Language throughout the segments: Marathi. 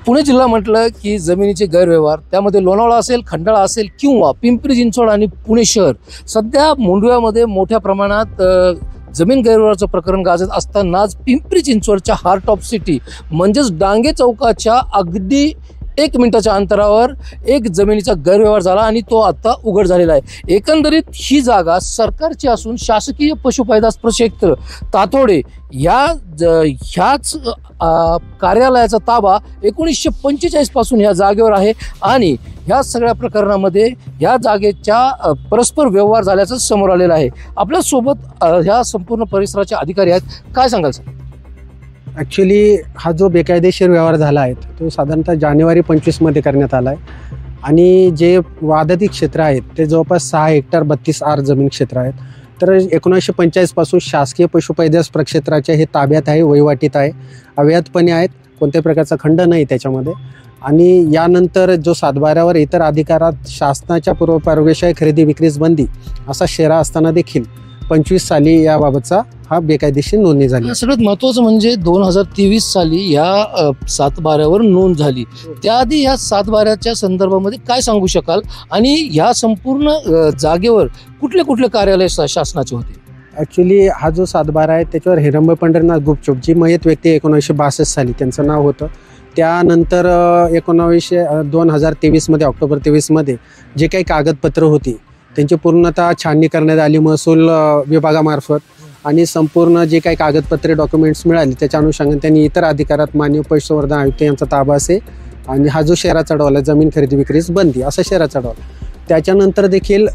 पुणे जिल्हा म्हटलं की जमिनीचे गैरव्यवहार, त्यामध्ये लोणावळा असेल, खंडाळा असेल किंवा पिंपरी चिंचवड आणि पुणे शहर, सध्या मुंडव्यामध्ये मोठ्या प्रमाणात जमीन गैरव्यवहाराचं प्रकरण गाजत असतानाच पिंपरी चिंचवडच्या हार्ट ऑफ सिटी म्हणजेच डांगे चौकाच्या अगदी 1 मिनिटाच्या अंतरावर एक जमिनीचा गैरव्यवहार झाला आणि तो आता उघड झालेला आहे। एकंदरीत ही जागा सरकारची असून शासकीय पशुपैदास प्रक्षेत्र तातोडे ह्याच कार्यालयाचा ताबा 1945 पासून ह्या जागेवर आहे आणि ह्या सगळ्या प्रकरणामध्ये ह्या जागेच्या परस्पर व्यवहार झाल्याचं समोर आलेलं आहे। आपल्यासोबत ह्या संपूर्ण परिसराचे अधिकारी आहेत, काय सांगाल सर? ॲक्च्युली हा जो बेकायदेशीर व्यवहार झाला आहे तो साधारणतः जानेवारी 25 करण्यात आला आहे आणि जे वादाती क्षेत्र आहेत ते जवळपास 6 हेक्टर 32 आर जमीन क्षेत्र आहेत। तर 1945 पासून शासकीय पशुपैदास प्रक्षेत्राच्या हे ताब्यात आहे, वहिवाटीत आहे, अवैधपणे आहेत, कोणत्याही प्रकारचा खंड नाही त्याच्यामध्ये। आणि यानंतर जो 7/12वर इतर अधिकारात शासनाच्या पूर्वपरवेशिवाय खरेदी विक्रीस बंदी असा शेरा असताना देखील 25 साली याबाबतचा हा बेकायदेशीर नोंदणी झाली। सगळ्यात महत्त्वाचं म्हणजे 2023 साली या 7/12वर नोंद झाली। त्याआधी या 7/12च्या संदर्भामध्ये काय सांगू शकाल आणि ह्या संपूर्ण जागेवर कुठले कुठले कार्यालय शासनाचे होते? ॲक्च्युली हा जो 7/12 आहे त्याच्यावर हिरंब पंढरीनाथ गुपचूप जी मयत व्यक्ती 1962 साली त्यांचं नाव होतं। त्यानंतर 2023 ऑक्टोबर 23 जे काही कागदपत्र होती त्यांची पूर्णतः छाननी करण्यात आली महसूल विभागामार्फत आणि संपूर्ण जे काही कागदपत्रे डॉक्युमेंट्स मिळाली त्याच्या अनुषंगाने त्यांनी इतर अधिकारात माननीय पशुसंवर्धन आयुक्त यांचा ताबा असे आणि हा जो शेरा चढवला जमीन खरेदी विक्रीस बंदी असा शेरा चढवला। त्याच्यानंतर देखील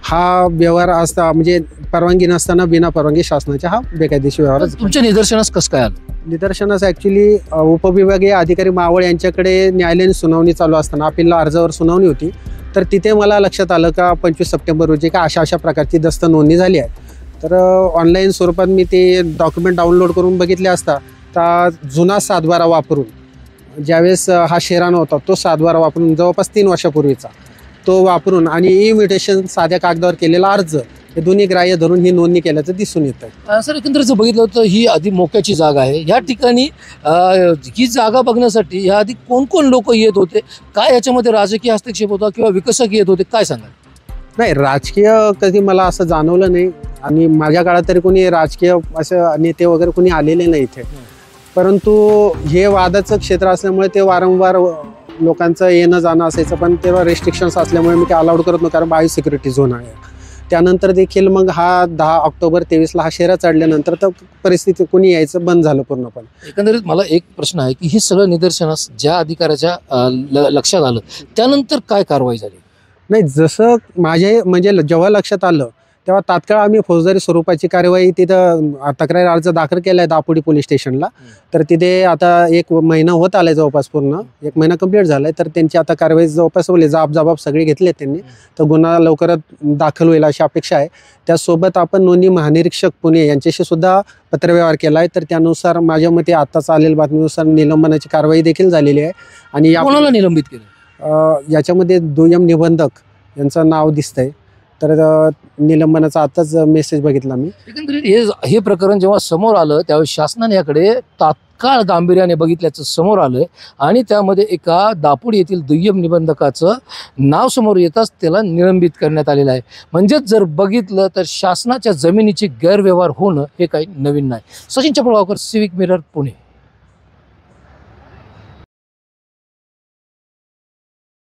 हा व्यवहार असता म्हणजे परवानगी नसताना बिना परवानगी शासनाचा हा बेकायदेशीर व्यवहार। तुमच्या निदर्शनास कसं काय आलं? निदर्शनास ॲक्च्युली उपविभागीय अधिकारी मावळ यांच्याकडे न्यायालयीन सुनावणी चालू असताना अपील अर्जावर सुनावणी होती, तर तिथे मला लक्षात आलं का 25 सप्टेंबर रोजी का अशा प्रकारची दस्त नोंदणी झाली आहे। तर ऑनलाईन स्वरूपात मी ते डॉक्युमेंट डाउनलोड करून बघितले असता तर जुना 7/12 वापरून ज्यावेळेस हा शेरा नव्हता तो 7/12 वापरून जवळपास 3 वर्षापूर्वीचा तो वापरून आणि इन्व्हिटेशन साध्या कागदावर केलेला अर्ज हे दोन्ही ग्राह्य धरून ही नोंदणी केल्याचं दिसून येतं। सर, एकंदरीत जर बघितलं तर ही आधी मोक्याची जागा आहे। ह्या ठिकाणी ही जागा बघण्यासाठी ह्या आधी कोण कोण लोक येत होते? काय याच्यामध्ये राजकीय हस्तक्षेप होता किंवा विकसक येत होते, काय सांगाल? नाही, राजकीय कधी मला असं जाणवलं नाही आणि माझ्या काळात तरी कोणी राजकीय असं नेते वगैरे कोणी आलेले नाही इथे। परंतु हे वादाचं क्षेत्र असल्यामुळे ते वारंवार लोकांचं येणं जाणं असायचं, पण तेव्हा रेस्ट्रिक्शन्स असल्यामुळे मी ते अलाउड करत नव्हतं कारण बायो सिक्युरिटी झोन आहे। त्यानंतर देखील मग हा 10 ऑक्टोबर 23 हा शेरा चढल्यानंतर तर परिस्थिती कोणी यायचं बंद झालं पूर्णपणे। एकंदरीत मला एक प्रश्न आहे की ही सगळं निदर्शनास ज्या अधिकाऱ्याच्या लक्षात आलं त्यानंतर काय कारवाई झाली? नाही, जसं माझे म्हणजे जेव्हा लक्षात आलं तेव्हा तात्काळ आम्ही फौजदारी स्वरूपाची कार्यवाही तिथं तक्रार अर्ज दाखल केला आहे दापोडी पोलीस स्टेशनला। तर तिथे आता 1 महिना होत आलाय, जवळपास पूर्ण 1 महिना कंप्लीट झालाय। तर त्यांची आता कारवाई जवळपास जबाब सगळे घेतले त्यांनी, तर गुन्हा लवकरात दाखल होईल अशी अपेक्षा आहे। त्यासोबत आपण नोंदणी महानिरीक्षक पुणे यांच्याशी सुद्धा पत्रव्यवहार केला आहे, तर त्यानुसार माझ्या मते आत्ताच आलेल्या बातमीनुसार निलंबनाची कारवाई देखील झालेली आहे। आणि कोणाला निलंबित केलं? याच्यामध्ये दुय्यम निबंधक यांचं नाव दिसतंय, तर निलंबनाचा आताच मेसेज बघितला मी। एकंदरीत हे प्रकरण जेव्हा समोर आलं त्यावेळी शासनाने याकडे तात्काळ गांभीर्याने बघितल्याचं समोर आलं आणि त्यामध्ये एका दापोडी येथील दुय्यम निबंधकाचं नाव समोर येताच त्याला निलंबित करण्यात आलेलं आहे। म्हणजेच जर बघितलं तर शासनाच्या जमिनीचे गैरव्यवहार होणं हे काही नवीन नाही। Sachin Chapalgaonkar, civic mirror, Pune.